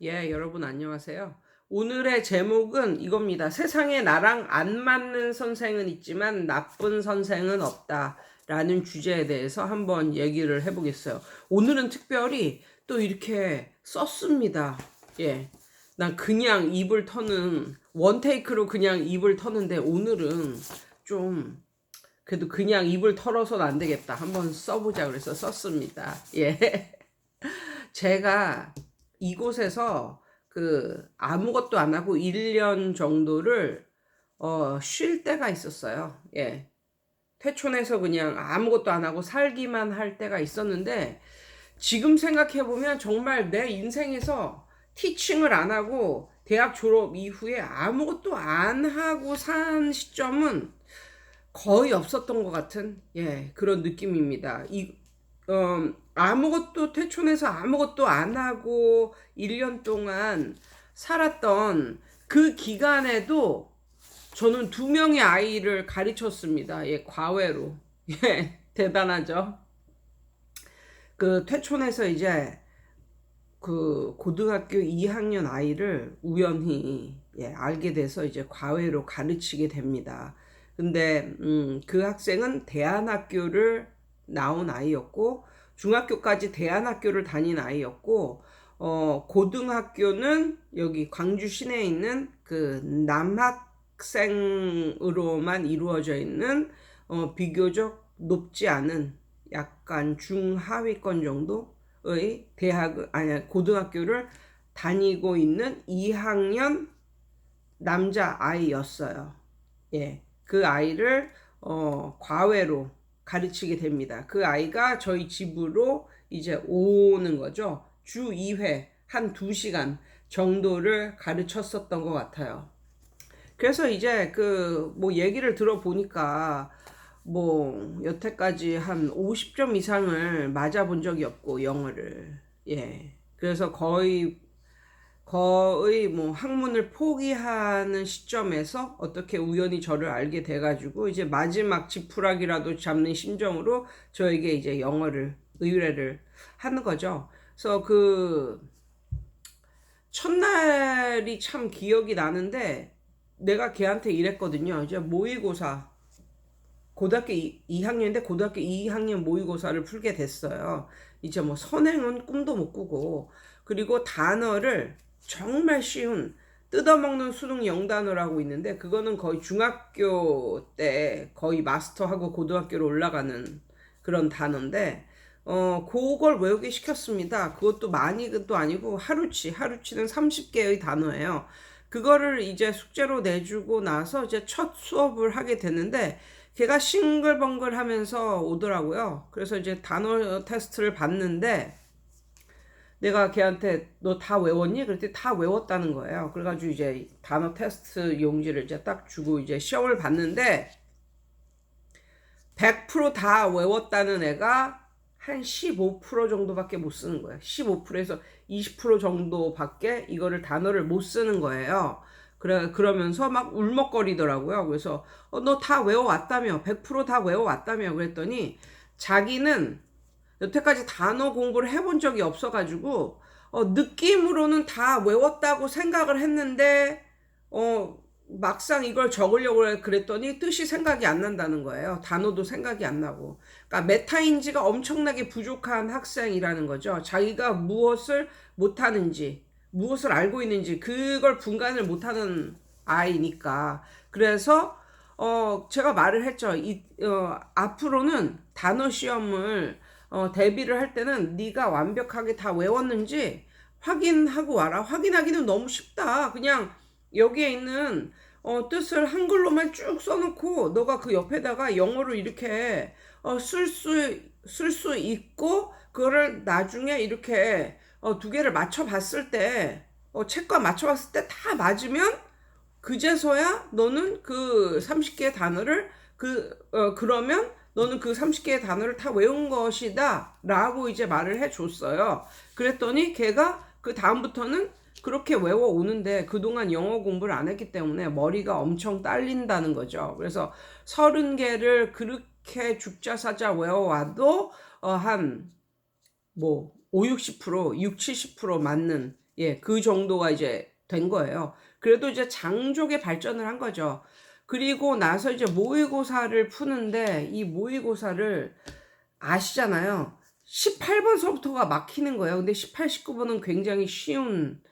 예, 여러분 안녕하세요. 오늘의 제목은 이겁니다. 세상에 나랑 안 맞는 선생은 있지만 나쁜 선생은 없다. 라는 주제에 대해서 한번 얘기를 해보겠어요. 오늘은 특별히 또 이렇게 썼습니다. 예. 난 그냥 입을 터는, 원테이크로 그냥 입을 터는데 오늘은 좀, 그래도 그냥 입을 털어서는 안 되겠다. 한번 써보자 그래서 썼습니다. 예. 제가 이곳에서 아무것도 안 하고 1년 정도를 쉴 때가 있었어요. 예. 퇴촌해서 그냥 아무것도 안 하고 살기만 할 때가 있었는데 지금 생각해 보면 정말 내 인생에서 티칭을 안 하고 대학 졸업 이후에 아무것도 안 하고 산 시점은 거의 없었던 것 같은 그런 느낌입니다. 아무것도 퇴촌해서 아무것도 안 하고 1년 동안 살았던 그 기간에도 저는 2명의 아이를 가르쳤습니다. 예, 과외로. 예, 대단하죠. 퇴촌해서 이제 고등학교 2학년 아이를 우연히 알게 돼서 이제 과외로 가르치게 됩니다. 근데 그 학생은 대안학교를 나온 아이였고 중학교까지 대안학교를 다닌 아이였고 고등학교는 여기 광주 시내에 있는 그 남학생으로만 이루어져 있는 비교적 높지 않은 약간 중하위권 정도의 고등학교를 다니고 있는 2학년 남자 아이였어요. 예, 그 아이를 과외로 가르치게 됩니다. 그 아이가 저희 집으로 이제 오는 거죠. 주 2회 한 2시간 정도를 가르쳤었던 것 같아요. 그래서 이제 뭐 얘기를 들어보니까 뭐 여태까지 한 50점 이상을 맞아본 적이 없고 영어를. 예. 그래서 거의 뭐 학문을 포기하는 시점에서 어떻게 우연히 저를 알게 돼가지고 이제 마지막 지푸라기라도 잡는 심정으로 저에게 이제 영어를 의뢰를 하는 거죠. 그래서 첫날이 참 기억이 나는데 내가 걔한테 이랬거든요. 이제 모의고사 고등학교 2학년인데 고등학교 2학년 모의고사를 풀게 됐어요. 이제 뭐 선행은 꿈도 못 꾸고 그리고 단어를 정말 쉬운 뜯어먹는 수능 0단어라고 있는데 그거는 거의 중학교 때 거의 마스터하고 고등학교로 올라가는 그런 단어인데 그걸 외우게 시켰습니다. 그것도 많이도 아니고 하루치는 30개의 단어예요. 그거를 이제 숙제로 내주고 나서 이제 첫 수업을 하게 됐는데 걔가 싱글벙글 하면서 오더라고요. 그래서 이제 단어 테스트를 봤는데 내가 걔한테 너 다 외웠니? 그랬더니 다 외웠다는 거예요. 그래가지고 이제 단어 테스트 용지를 이제 딱 주고 이제 시험을 봤는데 100%다 외웠다는 애가 한 15% 정도밖에 못 쓰는 거예요. 15%에서 20% 정도밖에 이거를 단어를 못 쓰는 거예요. 그러면서 막 울먹거리더라고요. 그래서 너 다 외워왔다며? 100%다 외워왔다며? 그랬더니 자기는 여태까지 단어 공부를 해본 적이 없어가지고 느낌으로는 다 외웠다고 생각을 했는데 막상 이걸 적으려고 그랬더니 뜻이 생각이 안 난다는 거예요. 단어도 생각이 안 나고. 그러니까 메타인지가 엄청나게 부족한 학생이라는 거죠. 자기가 무엇을 못하는지, 무엇을 알고 있는지 그걸 분간을 못하는 아이니까. 그래서 제가 말을 했죠. 앞으로는 단어 시험을 대비를 할 때는 네가 완벽하게 다 외웠는지 확인하고 와라. 확인하기는 너무 쉽다. 그냥 여기에 있는 뜻을 한글로만 쭉 써놓고 너가 그 옆에다가 영어로 이렇게 쓸 수 있고 그거를 나중에 이렇게 두 개를 맞춰봤을 때 책과 맞춰봤을 때 다 맞으면 그제서야 너는 그 30개의 단어를 그러면 너는 그 30개의 단어를 다 외운 것이다 라고 이제 말을 해줬어요. 그랬더니 걔가 그 다음부터는 그렇게 외워오는데 그동안 영어 공부를 안 했기 때문에 머리가 엄청 딸린다는 거죠. 그래서 30개를 그렇게 죽자사자 외워와도 한 뭐 5, 60%, 6, 70% 맞는 예, 그 정도가 이제 된 거예요. 그래도 이제 장족의 발전을 한 거죠. 그리고 나서 이제 모의고사를 푸는데 이 모의고사를 아시잖아요. 18번서부터가 막히는 거예요. 근데 18, 19번은 굉장히 쉬운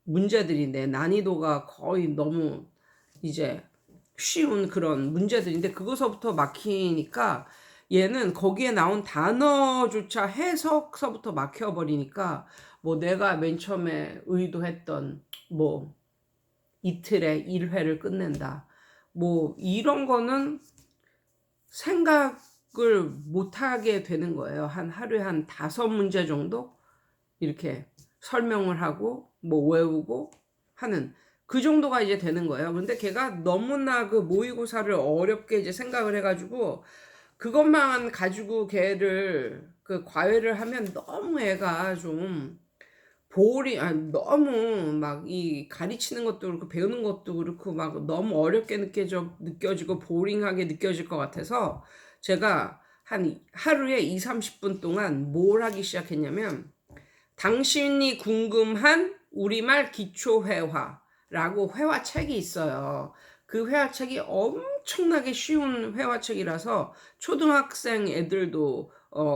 문제들인데 난이도가 거의 너무 이제 쉬운 그런 문제들인데 그거서부터 막히니까 얘는 거기에 나온 단어조차 해석서부터 막혀버리니까 뭐 내가 맨 처음에 의도했던 뭐 이틀에 1회를 끝낸다. 뭐 이런 거는 생각을 못하게 되는 거예요. 하루에 한 5문제 정도 이렇게 설명을 하고 뭐 외우고 하는 그 정도가 이제 되는 거예요. 근데 걔가 너무나 그 모의고사를 어렵게 이제 생각을 해가지고 그것만 가지고 걔를 그 과외를 하면 너무 애가 좀 너무 막 이 가르치는 것도 그렇고 배우는 것도 그렇고 막 너무 어렵게 느껴지고 보링하게 느껴질 것 같아서 제가 한 하루에 2, 30분 동안 뭘 하기 시작했냐면 당신이 궁금한 우리말 기초회화라고 회화책이 있어요. 그 회화책이 엄청나게 쉬운 회화책이라서 초등학생 애들도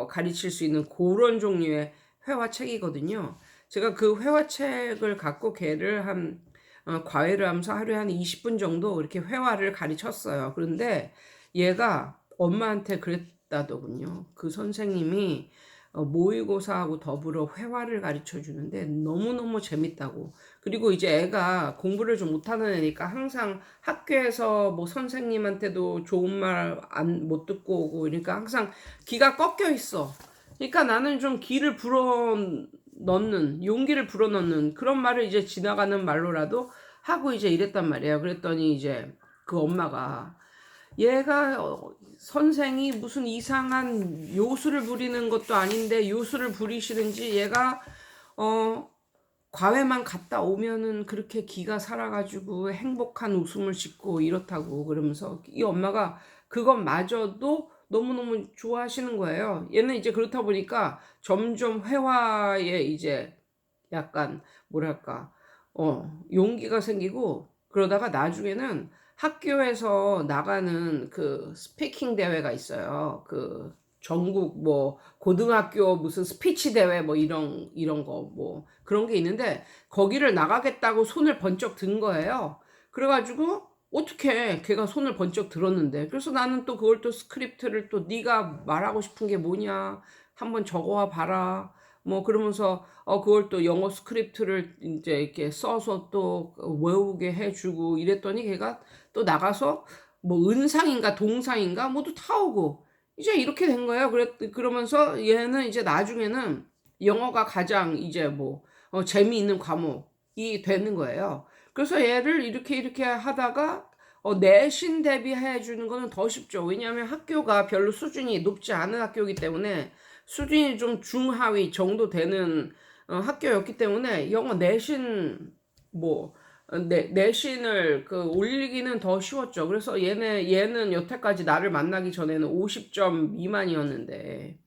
가르칠 수 있는 그런 종류의 회화책이거든요. 제가 그 회화책을 갖고 걔를 과외를 하면서 하루에 한 20분 정도 이렇게 회화를 가르쳤어요. 그런데 얘가 엄마한테 그랬다더군요. 그 선생님이 모의고사하고 더불어 회화를 가르쳐 주는데 너무너무 재밌다고. 그리고 이제 애가 공부를 좀 못하는 애니까 항상 학교에서 뭐 선생님한테도 좋은 말 못 듣고 오고 그러니까 항상 기가 꺾여 있어. 그러니까 나는 좀 용기를 불어넣는 그런 말을 이제 지나가는 말로라도 하고 이제 이랬단 말이에요. 그랬더니 이제 그 엄마가 얘가 선생이 무슨 이상한 요술을 부리는 것도 아닌데 요술을 부리시는지 얘가 과외만 갔다 오면은 그렇게 기가 살아가지고 행복한 웃음을 짓고 이렇다고 그러면서 이 엄마가 그것마저도 너무너무 좋아하시는 거예요. 얘는 이제 그렇다 보니까 점점 회화에 이제 약간 뭐랄까 용기가 생기고 그러다가 나중에는 학교에서 나가는 그 스피킹 대회가 있어요. 그 전국 뭐 고등학교 무슨 스피치 대회 뭐 이런 거 뭐 그런 게 있는데 거기를 나가겠다고 손을 번쩍 든 거예요. 그래가지고 어떻게 걔가 손을 번쩍 들었는데 그래서 나는 또 그걸 또 스크립트를 또 네가 말하고 싶은 게 뭐냐 한번 적어와 봐라 뭐 그러면서 그걸 또 영어 스크립트를 이제 이렇게 써서 또 외우게 해주고 이랬더니 걔가 또 나가서 뭐 은상인가 동상인가 모두 타오고 이제 이렇게 된 거예요. 그러면서 얘는 이제 나중에는 영어가 가장 이제 뭐 재미있는 과목이 되는 거예요. 그래서 얘를 이렇게 하다가 내신 대비해 주는 거는 더 쉽죠. 왜냐하면 학교가 별로 수준이 높지 않은 학교이기 때문에 수준이 좀 중하위 정도 되는 학교였기 때문에 영어 내신 뭐 내신을 그 올리기는 더 쉬웠죠. 그래서 얘는 여태까지 나를 만나기 전에는 50점 미만이었는데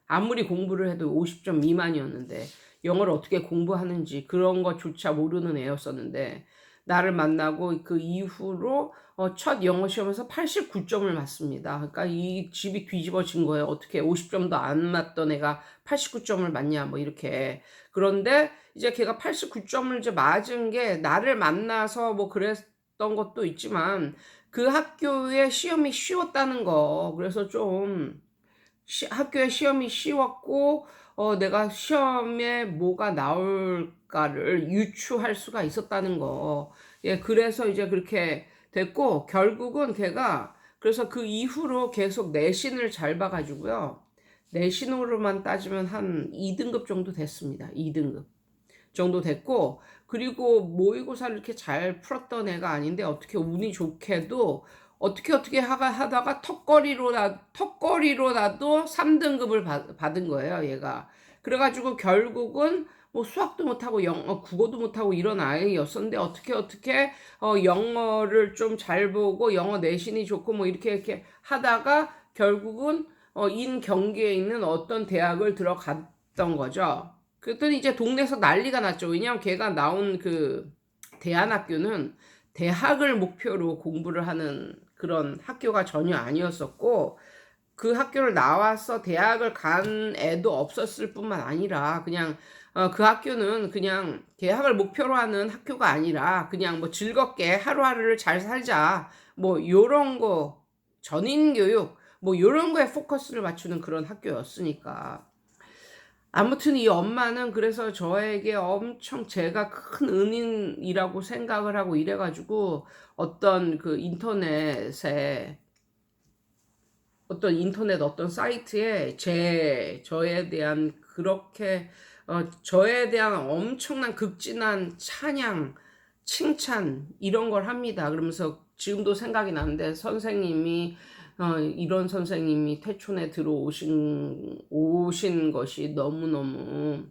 아무리 공부를 해도 50점 미만이었는데 영어를 어떻게 공부하는지 그런 것조차 모르는 애였었는데 나를 만나고 그 이후로 첫 영어 시험에서 89점을 맞습니다. 그러니까 이 집이 뒤집어진 거예요. 어떻게 50점도 안 맞던 애가 89점을 맞냐 뭐 이렇게. 그런데 이제 걔가 89점을 이제 맞은 게 나를 만나서 뭐 그랬던 것도 있지만 그 학교의 시험이 쉬웠다는 거. 그래서 좀 학교에 시험이 쉬웠고 내가 시험에 뭐가 나올까를 유추할 수가 있었다는 거. 예, 그래서 이제 그렇게 됐고 결국은 걔가 그래서 그 이후로 계속 내신을 잘 봐가지고요. 내신으로만 따지면 한 2등급 정도 됐습니다. 2등급 정도 됐고 그리고 모의고사를 이렇게 잘 풀었던 애가 아닌데 어떻게 운이 좋게도 어떻게 하다가 턱걸이로라도 3등급을 받은 거예요, 얘가. 그래가지고 결국은 뭐 수학도 못하고 영어, 국어도 못하고 이런 아이였었는데 어떻게 영어를 좀 잘 보고 영어 내신이 좋고 뭐 이렇게 하다가 결국은 인 경기에 있는 어떤 대학을 들어갔던 거죠. 그랬더니 이제 동네에서 난리가 났죠. 왜냐하면 걔가 나온 그 대안학교는 대학을 목표로 공부를 하는 그런 학교가 전혀 아니었었고, 그 학교를 나와서 대학을 간 애도 없었을 뿐만 아니라 그냥 그 학교는 그냥 대학을 목표로 하는 학교가 아니라 그냥 뭐 즐겁게 하루하루를 잘 살자 뭐 요런 거, 전인 교육 뭐 요런 거에 포커스를 맞추는 그런 학교였으니까. 아무튼 이 엄마는 그래서 저에게 엄청 제가 큰 은인이라고 생각을 하고 이래가지고 어떤 그 인터넷 어떤 사이트에 저에 대한 그렇게 저에 대한 엄청난 극진한 찬양, 칭찬 이런 걸 합니다. 그러면서 지금도 생각이 나는데 선생님이 이런 선생님이 태촌에 오신 것이 너무너무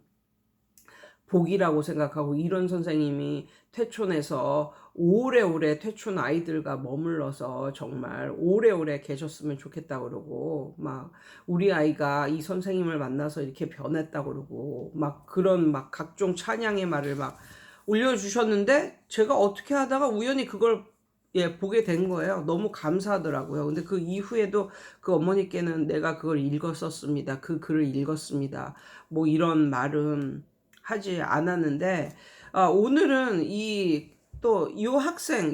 복이라고 생각하고, 이런 선생님이 퇴촌에서 오래오래 퇴촌 아이들과 머물러서 정말 오래오래 계셨으면 좋겠다 그러고, 막 우리 아이가 이 선생님을 만나서 이렇게 변했다 그러고 막 그런 막 각종 찬양의 말을 막 올려주셨는데, 제가 어떻게 하다가 우연히 그걸 보게 된 거예요. 너무 감사하더라고요. 근데 그 이후에도 그 어머니께는 내가 그걸 읽었었습니다. 그 글을 읽었습니다. 뭐 이런 말은 하지 않았는데, 오늘은 이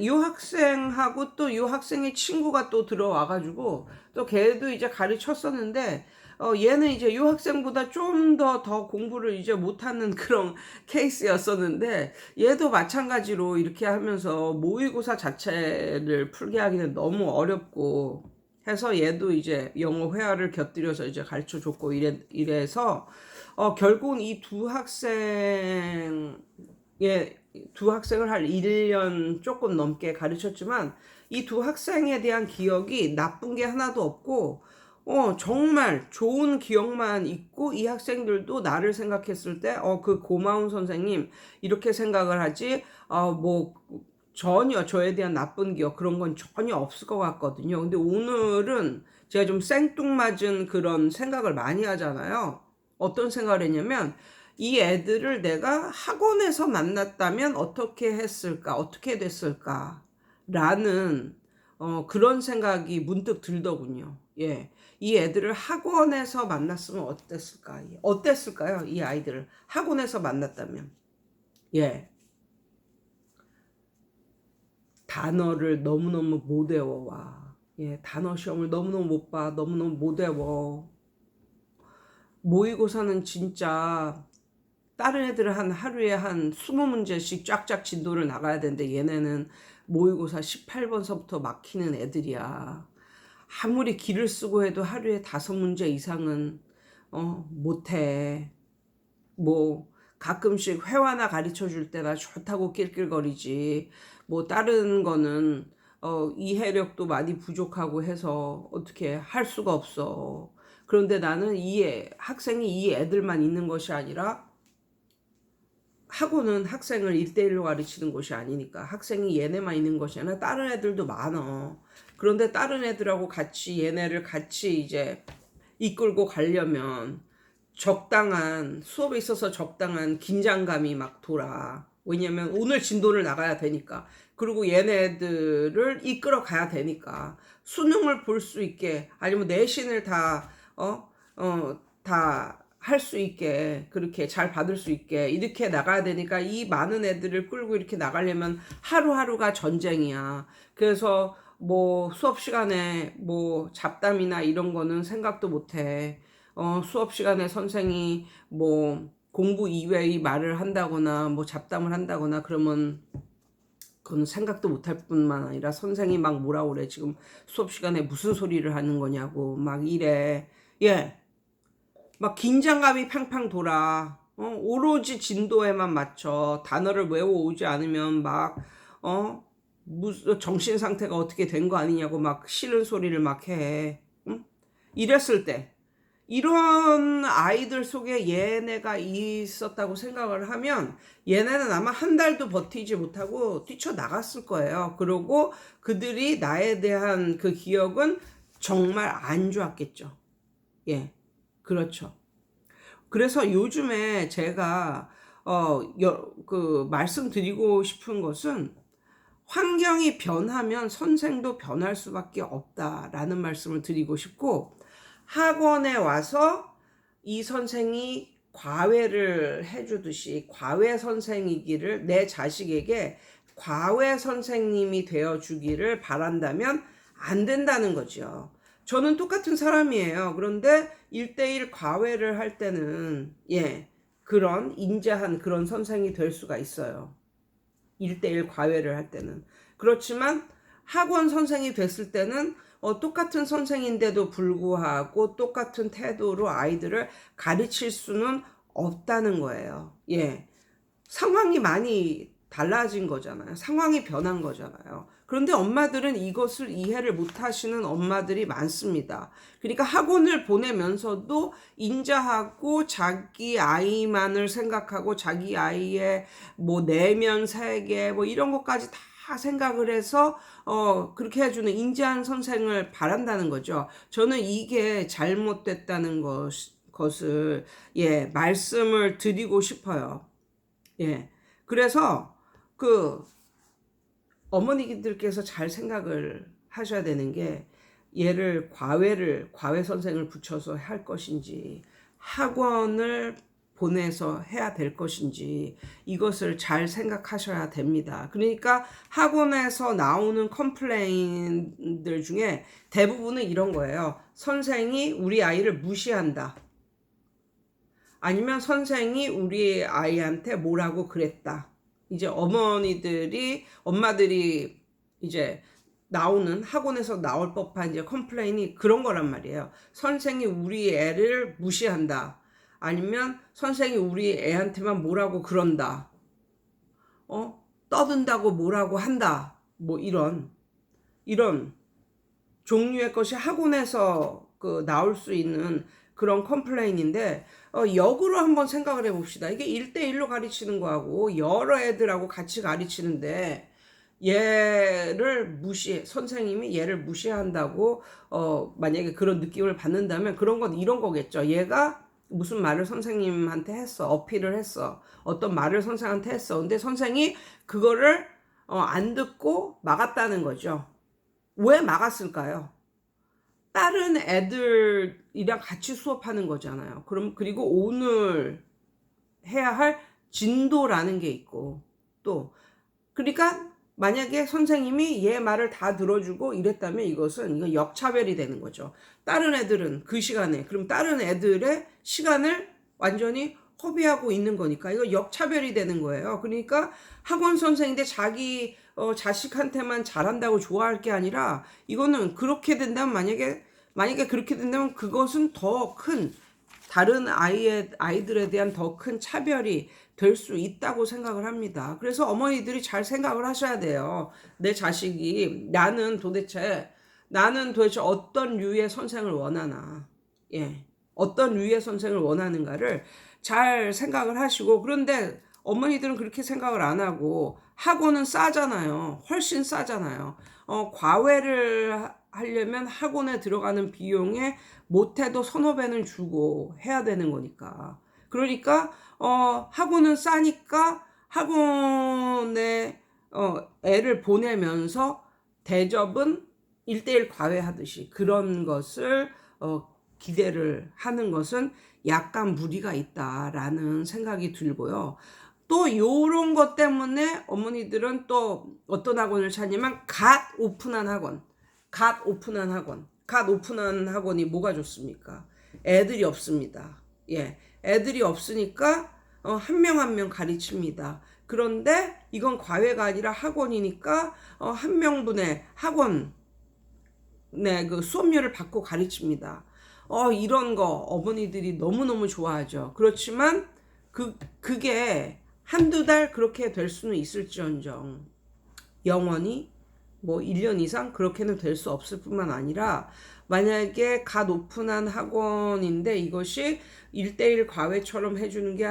학생하고 또 이 학생의 친구가 또 들어와가지고 또 걔도 이제 가르쳤었는데, 얘는 이제 이 학생보다 좀 더 공부를 이제 못하는 그런 케이스였었는데, 얘도 마찬가지로 이렇게 하면서 모의고사 자체를 풀게 하기는 너무 어렵고 해서 얘도 이제 영어 회화를 곁들여서 이제 가르쳐 줬고 이래서 결국은 이 두 학생을 할 1년 조금 넘게 가르쳤지만, 이 두 학생에 대한 기억이 나쁜 게 하나도 없고, 정말 좋은 기억만 있고, 이 학생들도 나를 생각했을 때, 그 고마운 선생님, 이렇게 생각을 하지, 뭐, 전혀 저에 대한 나쁜 기억, 그런 건 전혀 없을 것 같거든요. 근데 오늘은 제가 좀 생뚱맞은 그런 생각을 많이 하잖아요. 어떤 생각을 했냐면, 이 애들을 내가 학원에서 만났다면 어떻게 했을까, 어떻게 됐을까, 라는 그런 생각이 문득 들더군요. 예. 이 애들을 학원에서 만났으면 어땠을까요? 이 아이들을 학원에서 만났다면. 예. 단어를 너무너무 못 외워와. 예. 단어 시험을 너무너무 못 봐. 너무너무 못 외워. 모의고사는 진짜 다른 애들은 하루에 한 20문제씩 쫙쫙 진도를 나가야 되는데, 얘네는 모의고사 18번서부터 막히는 애들이야. 아무리 기를 쓰고 해도 하루에 5문제 이상은 못해. 뭐 가끔씩 회화나 가르쳐 줄 때나 좋다고 낄낄거리지, 뭐 다른 거는 이해력도 많이 부족하고 해서 어떻게 할 수가 없어. 그런데 나는 학생이 이 애들만 있는 것이 아니라, 학원은 학생을 1대1로 가르치는 곳이 아니니까 학생이 얘네만 있는 것이 아니라 다른 애들도 많아. 그런데 다른 애들하고 같이 얘네를 같이 이제 이끌고 가려면 수업에 있어서 적당한 긴장감이 막 돌아. 왜냐면 오늘 진도를 나가야 되니까. 그리고 얘네들을 이끌어 가야 되니까. 수능을 볼 수 있게, 아니면 내신을 다 할 수 있게, 그렇게 잘 받을 수 있게 이렇게 나가야 되니까, 이 많은 애들을 끌고 이렇게 나가려면 하루하루가 전쟁이야. 그래서 뭐 수업 시간에 뭐 잡담이나 이런 거는 생각도 못해. 수업 시간에 선생이 뭐 공부 이외의 말을 한다거나 뭐 잡담을 한다거나 그러면 그건 생각도 못할 뿐만 아니라, 선생이 막 뭐라 그래, 지금 수업 시간에 무슨 소리를 하는 거냐고 막 이래. 예. 막 긴장감이 팡팡 돌아. 오로지 진도에만 맞춰. 단어를 외워오지 않으면 막 무슨 정신 상태가 어떻게 된 거 아니냐고 막 싫은 소리를 막 해. 응? 이랬을 때, 이런 아이들 속에 얘네가 있었다고 생각을 하면, 얘네는 아마 한 달도 버티지 못하고 뛰쳐나갔을 거예요. 그리고 그들이 나에 대한 그 기억은 정말 안 좋았겠죠. 예. 그렇죠. 그래서 요즘에 제가 말씀드리고 싶은 것은 환경이 변하면 선생도 변할 수밖에 없다라는 말씀을 드리고 싶고, 학원에 와서 이 선생이 과외를 해주듯이 과외 선생이기를, 내 자식에게 과외 선생님이 되어주기를 바란다면 안 된다는 거죠. 저는 똑같은 사람이에요. 그런데 1대1 과외를 할 때는 그런 인자한 그런 선생이 될 수가 있어요. 1대1 과외를 할 때는. 그렇지만 학원 선생이 됐을 때는 똑같은 선생인데도 불구하고 똑같은 태도로 아이들을 가르칠 수는 없다는 거예요. 상황이 많이 달라진 거잖아요. 상황이 변한 거잖아요. 그런데 엄마들은 이것을 이해를 못 하시는 엄마들이 많습니다. 그러니까 학원을 보내면서도 인자하고 자기 아이만을 생각하고 자기 아이의 뭐 내면 세계 뭐 이런 것까지 다 생각을 해서 그렇게 해주는 인자한 선생을 바란다는 거죠. 저는 이게 잘못됐다는 것을 말씀을 드리고 싶어요. 그래서 어머니들께서 잘 생각을 하셔야 되는 게, 얘를 과외 선생을 붙여서 할 것인지 학원을 보내서 해야 될 것인지 이것을 잘 생각하셔야 됩니다. 그러니까 학원에서 나오는 컴플레인들 중에 대부분은 이런 거예요. 선생이 우리 아이를 무시한다. 아니면 선생이 우리 아이한테 뭐라고 그랬다. 이제 엄마들이 이제 나오는, 학원에서 나올 법한 이제 컴플레인이 그런 거란 말이에요. 선생이 우리 애를 무시한다. 아니면 선생이 우리 애한테만 뭐라고 그런다. 떠든다고 뭐라고 한다. 뭐 이런 종류의 것이 학원에서 나올 수 있는 그런 컴플레인인데, 역으로 한번 생각을 해봅시다. 이게 1대1로 가르치는 거하고 여러 애들하고 같이 가르치는데, 선생님이 얘를 무시한다고 만약에 그런 느낌을 받는다면, 그런 건 이런 거겠죠. 얘가 무슨 말을 선생님한테 했어, 어필을 했어, 어떤 말을 선생한테 했어. 근데 선생이 그거를 안 듣고 막았다는 거죠. 왜 막았을까요? 다른 애들이랑 같이 수업하는 거잖아요. 그리고 오늘 해야 할 진도라는 게 있고, 또 그러니까 만약에 선생님이 얘 말을 다 들어주고 이랬다면 이건 역차별이 되는 거죠. 다른 애들은 그 시간에, 그럼 다른 애들의 시간을 완전히 허비하고 있는 거니까 이거 역차별이 되는 거예요. 그러니까 학원 선생인데 자기 자식한테만 잘한다고 좋아할 게 아니라, 이거는 그렇게 된다면, 만약에 그렇게 된다면 그것은 더 큰, 다른 아이들에 대한 더 큰 차별이 될 수 있다고 생각을 합니다. 그래서 어머니들이 잘 생각을 하셔야 돼요. 내 자식이 나는 도대체 어떤 류의 선생을 원하나, 어떤 류의 선생을 원하는가를 잘 생각을 하시고. 그런데 어머니들은 그렇게 생각을 안 하고, 학원은 싸잖아요. 훨씬 싸잖아요. 과외를 하려면 학원에 들어가는 비용에 못해도 서너 배는 주고 해야 되는 거니까. 그러니까 학원은 싸니까 학원에 애를 보내면서 대접은 1대1 과외하듯이 그런 것을 기대를 하는 것은 약간 무리가 있다라는 생각이 들고요. 또 요런 것 때문에 어머니들은 또 어떤 학원을 찾냐면 갓 오픈한 학원이 뭐가 좋습니까? 애들이 없습니다. 애들이 없으니까 한 명 한 명 가르칩니다. 그런데 이건 과외가 아니라 학원이니까 한 명분의 학원의 그 수업료를 받고 가르칩니다. 이런 거 어머니들이 너무너무 좋아하죠. 그렇지만 그게 한두 달 그렇게 될 수는 있을지언정 영원히 뭐 1년 이상 그렇게는 될 수 없을 뿐만 아니라, 만약에 갓 오픈한 학원인데 이것이 1대1 과외처럼 해주는 게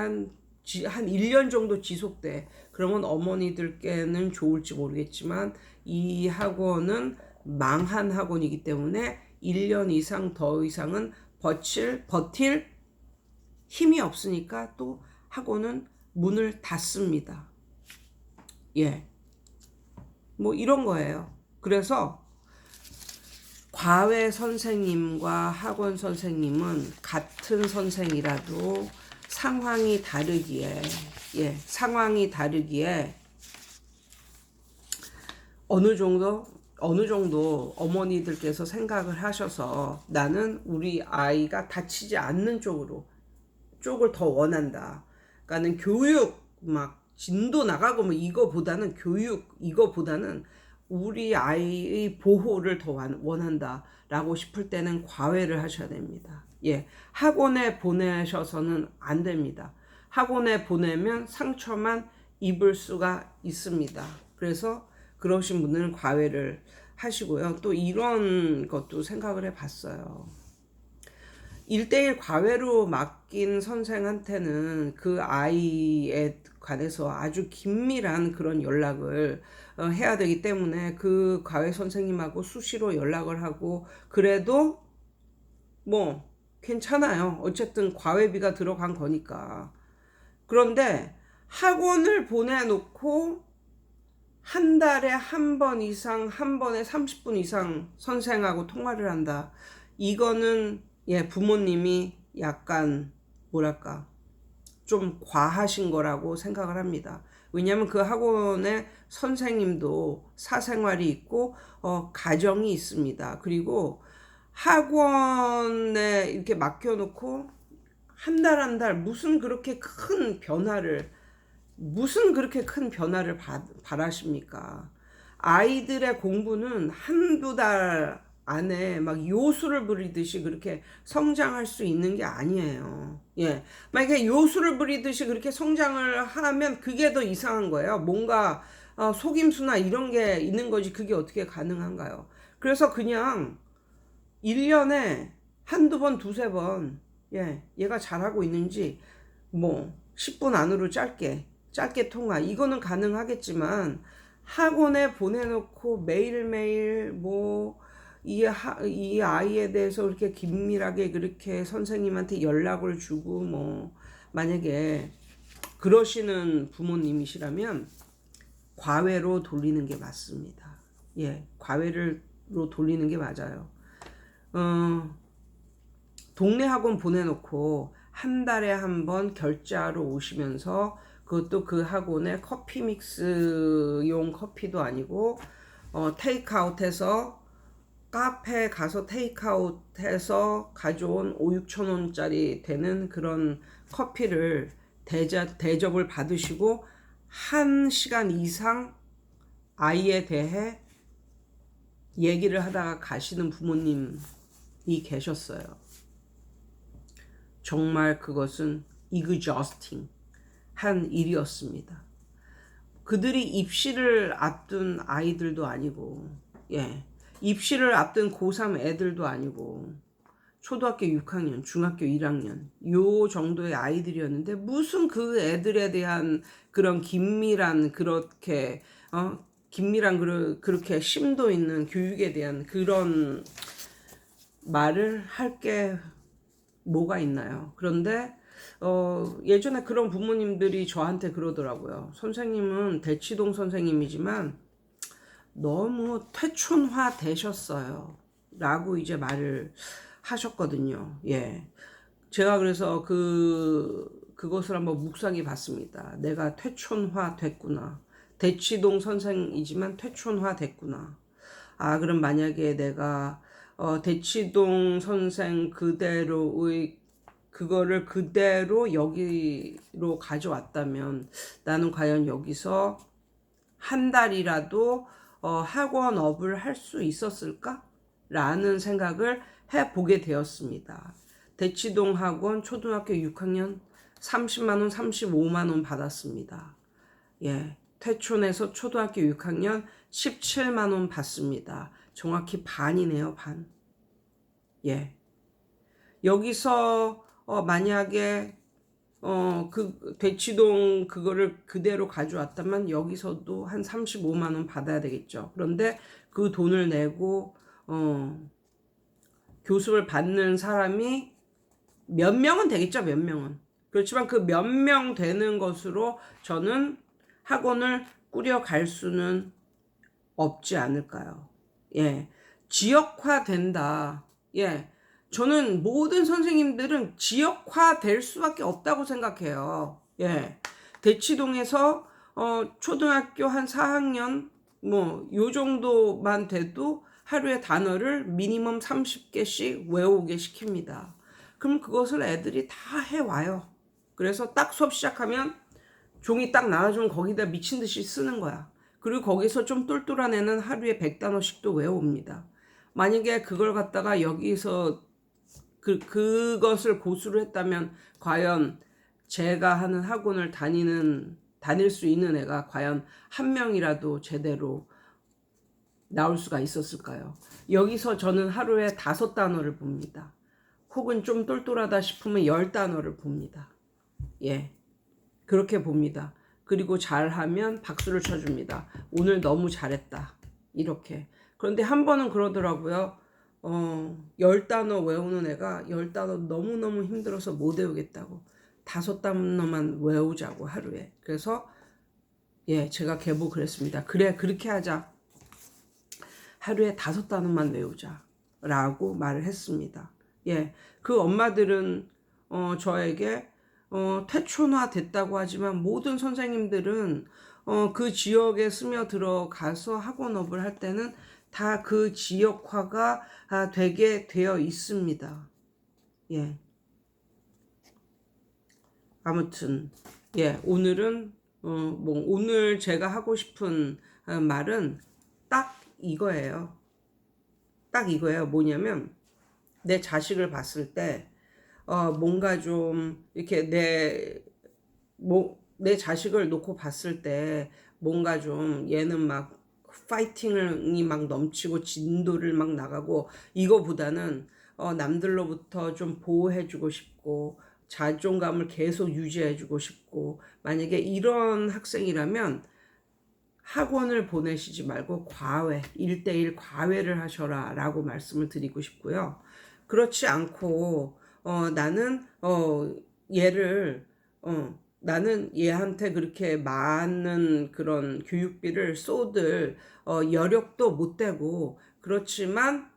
한 1년 정도 지속돼. 그러면 어머니들께는 좋을지 모르겠지만 이 학원은 망한 학원이기 때문에 1년 이상 더 이상은 버틸 힘이 없으니까 또 학원은 문을 닫습니다. 예. 뭐 이런 거예요. 그래서 과외 선생님과 학원 선생님은 같은 선생이라도 상황이 다르기에, 상황이 다르기에 어느 정도 어머니들께서 생각을 하셔서 나는 우리 아이가 다치지 않는 쪽을 더 원한다. 그러니까는 교육 막 진도 나가고 뭐 이거보다는 이거보다는 우리 아이의 보호를 더 원한다라고 싶을 때는 과외를 하셔야 됩니다. 예, 학원에 보내셔서는 안 됩니다. 학원에 보내면 상처만 입을 수가 있습니다. 그래서 그러신 분들은 과외를 하시고요. 또 이런 것도 생각을 해봤어요. 1대1 과외로 맡긴 선생한테는 그 아이에 관해서 아주 긴밀한 그런 연락을 해야 되기 때문에 그 과외 선생님하고 수시로 연락을 하고 그래도 뭐 괜찮아요. 어쨌든 과외비가 들어간 거니까. 그런데 학원을 보내놓고 한 달에 한 번 이상, 한 번에 30분 이상 선생하고 통화를 한다. 이거는 부모님이 약간 뭐랄까 좀 과하신 거라고 생각을 합니다. 왜냐하면 그 학원의 선생님도 사생활이 있고 가정이 있습니다. 그리고 학원에 이렇게 맡겨놓고 한 달 무슨 그렇게 큰 변화를 바라십니까? 아이들의 공부는 한두 달 안에 막 요술을 부리듯이 그렇게 성장할 수 있는 게 아니에요. 예. 만약에 요술을 부리듯이 그렇게 성장을 하면 그게 더 이상한 거예요. 뭔가 속임수나 이런 게 있는 거지 그게 어떻게 가능한가요? 그래서 그냥 1년에 한두 번, 두세 번, 얘가 잘하고 있는지 뭐 10분 안으로 짧게 통화 이거는 가능하겠지만 학원에 보내놓고 매일매일 뭐 이 아이에 대해서 그렇게 긴밀하게 그렇게 선생님한테 연락을 주고 뭐 만약에 그러시는 부모님이시라면 과외로 돌리는 게 맞습니다. 과외로 돌리는 게 맞아요. 동네 학원 보내놓고 한 달에 한 번 결제하러 오시면서 그것도 그 학원에 커피 믹스용 커피도 아니고 테이크아웃해서 카페에 가서 테이크아웃해서 가져온 5,000, 6,000원짜리 되는 그런 커피를 대접을 받으시고 1시간 이상 아이에 대해 얘기를 하다가 가시는 부모님이 계셨어요. 정말 그것은 exhausting 한 일이었습니다. 그들이 입시를 앞둔 아이들도 아니고 입시를 앞둔 고3 애들도 아니고 초등학교 6학년, 중학교 1학년 요 정도의 아이들이었는데 무슨 그 애들에 대한 그런 긴밀한 그렇게 심도 있는 교육에 대한 그런 말을 할 게 뭐가 있나요? 그런데 예전에 그런 부모님들이 저한테 그러더라고요. 선생님은 대치동 선생님이지만 너무 퇴촌화 되셨어요. 라고 이제 말을 하셨거든요. 제가 그래서 그것을 한번 묵상해 봤습니다. 내가 퇴촌화 됐구나. 대치동 선생이지만 퇴촌화 됐구나. 그럼 만약에 내가 대치동 선생 그대로의 그거를 그대로 여기로 가져왔다면 나는 과연 여기서 한 달이라도 학원업을 할 수 있었을까? 라는 생각을 해보게 되었습니다. 대치동 학원 초등학교 6학년 30만원, 35만원 받았습니다. 퇴촌해서 초등학교 6학년 17만원 받습니다. 정확히 반이네요, 반. 여기서 만약에 그 대치동 그거를 그대로 가져왔다면 여기서도 한 35만원 받아야 되겠죠. 그런데 그 돈을 내고 교습을 받는 사람이 몇 명은 되겠죠, 몇 명은. 그렇지만 그 몇 명 되는 것으로 저는 학원을 꾸려갈 수는 없지 않을까요? 예. 지역화 된다. 예. 저는 모든 선생님들은 지역화 될 수밖에 없다고 생각해요. 예. 대치동에서 초등학교 한 4학년 뭐 요 정도만 돼도 하루에 단어를 미니멈 30개씩 외우게 시킵니다. 그럼 그것을 애들이 다 해와요. 그래서 딱 수업 시작하면 종이 딱 나와주면 거기다 미친 듯이 쓰는 거야. 그리고 거기서 좀 똘똘한 애는 하루에 100단어씩도 외웁니다. 만약에 그걸 갖다가 여기서 그것을 고수를 했다면 과연 제가 하는 학원을 다닐 수 있는 애가 과연 한 명이라도 제대로 나올 수가 있었을까요? 여기서 저는 하루에 5단어를 봅니다. 혹은 좀 똘똘하다 싶으면 10단어를 봅니다. 예. 그렇게 봅니다. 그리고 잘하면 박수를 쳐줍니다. 오늘 너무 잘했다. 이렇게. 그런데 한 번은 그러더라고요. 10단어 외우는 애가 10단어 너무너무 힘들어서 못 외우겠다고. 5단어만 외우자고 하루에. 그래서 예, 제가 계복을 했습니다. 그래, 그렇게 하자. 하루에 5단어만 외우자. 라고 말을 했습니다. 예, 그 엄마들은 저에게 태촌화 됐다고 하지만 모든 선생님들은 그 지역에 스며들어가서 학원업을 할 때는 다 그 지역화가 되게 되어 있습니다. 예. 아무튼 예, 오늘은 뭐 오늘 제가 하고 싶은 말은 딱 이거예요. 딱 이거예요. 뭐냐면 내 자식을 봤을 때 뭔가 좀 이렇게 내 자식을 놓고 봤을 때 뭔가 좀 얘는 막 파이팅이 막 넘치고 진도를 막 나가고 이거보다는 남들로부터 좀 보호해주고 싶고 자존감을 계속 유지해주고 싶고 만약에 이런 학생이라면 학원을 보내시지 말고 과외, 1대1 과외를 하셔라 라고 말씀을 드리고 싶고요. 그렇지 않고 나는 얘를 나는 얘한테 그렇게 많은 그런 교육비를 쏟을 여력도 못 되고 그렇지만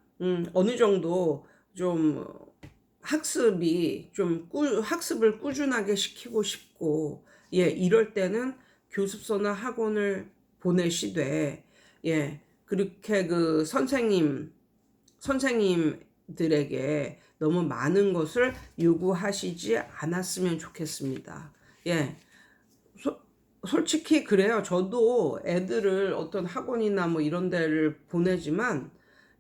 어느 정도 좀 학습을 꾸준하게 시키고 싶고 예, 이럴 때는 교습소나 학원을 보내시되 예, 그렇게 그 선생님들에게 너무 많은 것을 요구하시지 않았으면 좋겠습니다. 예. 솔직히 그래요. 저도 애들을 어떤 학원이나 뭐 이런 데를 보내지만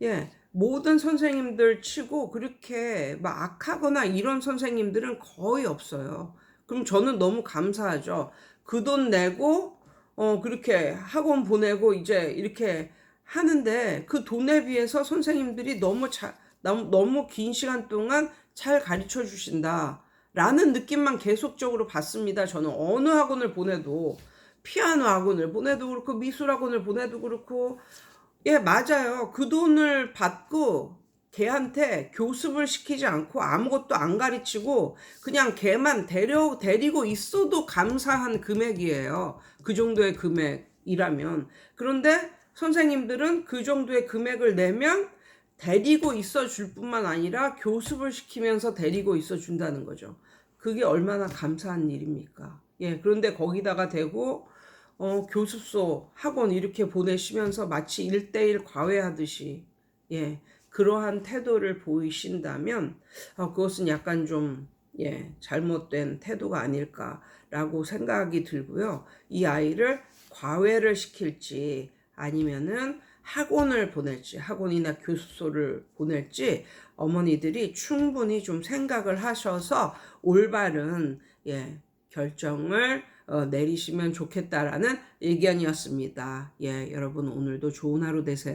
예, 모든 선생님들 치고 그렇게 막 악하거나 이런 선생님들은 거의 없어요. 그럼 저는 너무 감사하죠. 그 돈 내고 그렇게 학원 보내고 이제 이렇게 하는데 그 돈에 비해서 선생님들이 너무 긴 시간 동안 잘 가르쳐 주신다. 라는 느낌만 계속적으로 받습니다. 저는 어느 학원을 보내도 피아노 학원을 보내도 그렇고 미술 학원을 보내도 그렇고 예, 맞아요. 그 돈을 받고 걔한테 교습을 시키지 않고 아무것도 안 가르치고 그냥 걔만 데리고 있어도 감사한 금액이에요. 그 정도의 금액이라면. 그런데 선생님들은 그 정도의 금액을 내면 데리고 있어 줄 뿐만 아니라 교습을 시키면서 데리고 있어 준다는 거죠. 그게 얼마나 감사한 일입니까? 예, 그런데 거기다가 대고 교습소, 학원 이렇게 보내시면서 마치 1대1 과외하듯이 예, 그러한 태도를 보이신다면 그것은 약간 좀 예, 잘못된 태도가 아닐까라고 생각이 들고요. 이 아이를 과외를 시킬지 아니면은 학원을 보낼지 학원이나 교습소를 보낼지 어머니들이 충분히 좀 생각을 하셔서 올바른 예, 결정을 내리시면 좋겠다라는 의견이었습니다. 예, 여러분 오늘도 좋은 하루 되세요.